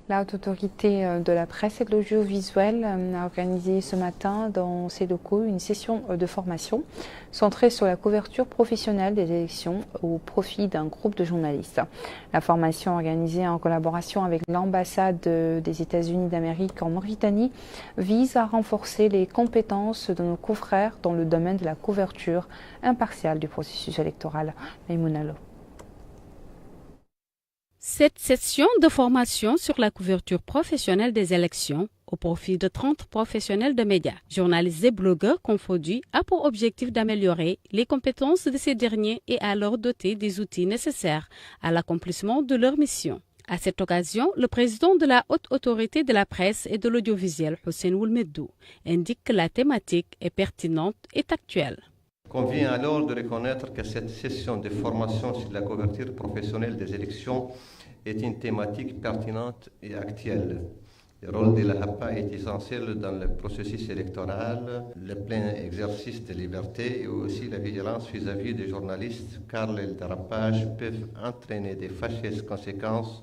La Haute Autorité de la presse et de l'audiovisuel a organisé ce matin dans ses locaux une session de formation centrée sur la couverture professionnelle des élections au profit d'un groupe de journalistes. La formation organisée en collaboration avec l'ambassade des États-Unis d'Amérique en Mauritanie vise à renforcer les compétences de nos confrères dans le domaine de la couverture impartiale du processus électoral. Maïmouna Lo. Cette session de formation sur la couverture professionnelle des élections au profit de 30 professionnels de médias, journalistes et blogueurs confondus a pour objectif d'améliorer les compétences de ces derniers et à leur doter des outils nécessaires à l'accomplissement de leur mission. À cette occasion, le président de la Haute Autorité de la presse et de l'audiovisuel, Hussein Oulmeddou, indique que la thématique est pertinente et actuelle. Il convient alors de reconnaître que cette session de formation sur la couverture professionnelle des élections est une thématique pertinente et actuelle. Le rôle de la HAPA est essentiel dans le processus électoral, le plein exercice des libertés et aussi la vigilance vis-à-vis des journalistes, car les dérapages peuvent entraîner de fâcheuses conséquences,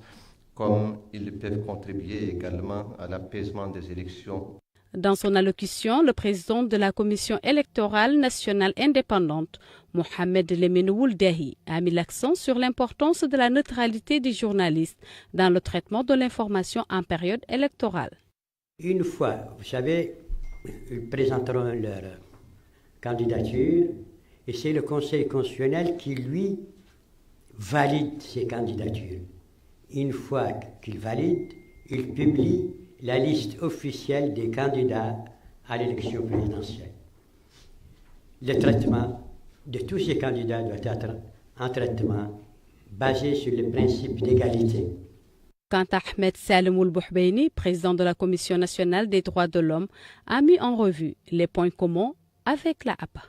comme ils peuvent contribuer également à l'apaisement des élections. Dans son allocution, le président de la Commission électorale nationale indépendante, Mohamed Lemine Wouldahi, a mis l'accent sur l'importance de la neutralité des journalistes dans le traitement de l'information en période électorale. Une fois, vous savez, ils présenteront leur candidature et c'est le Conseil constitutionnel qui, lui, valide ces candidatures. Une fois qu'il valide, il publie la liste officielle des candidats à l'élection présidentielle. Le traitement de tous ces candidats doit être un traitement basé sur le principe d'égalité. Quant à Ahmed Salem Oulbouhbeini, président de la Commission nationale des droits de l'homme, a mis en revue les points communs avec la HAPA.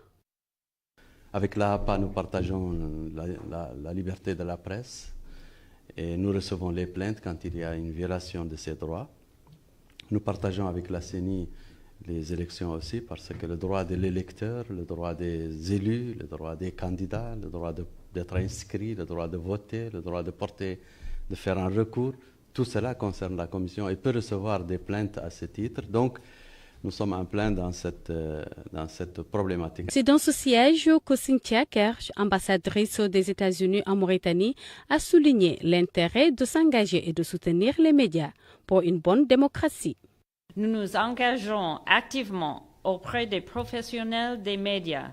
Avec la HAPA, nous partageons la liberté de la presse et nous recevons les plaintes quand il y a une violation de ces droits. Nous partageons avec la CENI les élections aussi parce que le droit de l'électeur, le droit des élus, le droit des candidats, le droit d'être inscrit, le droit de voter, le droit de faire un recours, tout cela concerne la Commission et peut recevoir des plaintes à ce titre. Donc, nous sommes en plein dans cette problématique. C'est dans ce siège que Cynthia Kersh, ambassadrice des États-Unis en Mauritanie, a souligné l'intérêt de s'engager et de soutenir les médias pour une bonne démocratie. Nous nous engageons activement auprès des professionnels des médias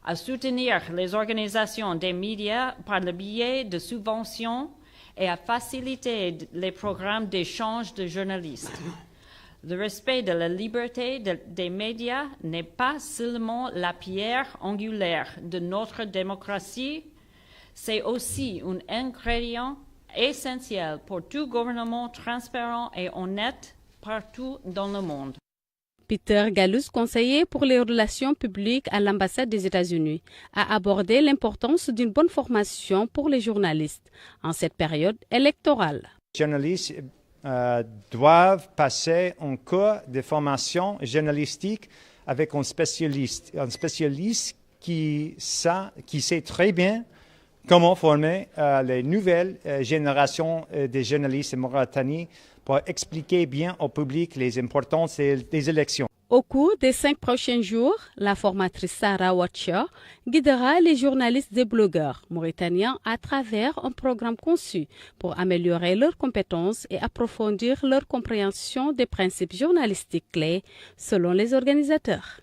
à soutenir les organisations des médias par le biais de subventions et à faciliter les programmes d'échange de journalistes. Le respect de la liberté des médias n'est pas seulement la pierre angulaire de notre démocratie, c'est aussi un ingrédient essentiel pour tout gouvernement transparent et honnête partout dans le monde. Peter Gallus, conseiller pour les relations publiques à l'ambassade des États-Unis, a abordé l'importance d'une bonne formation pour les journalistes en cette période électorale. Les journalistes doivent passer un cours de formation journalistique avec un spécialiste qui sait très bien comment former les nouvelles générations de journalistes en Mauritanie pour expliquer bien au public les importances des élections. Au cours des 5 prochains jours, la formatrice Sarah Watcher guidera les journalistes et blogueurs mauritaniens à travers un programme conçu pour améliorer leurs compétences et approfondir leur compréhension des principes journalistiques clés selon les organisateurs.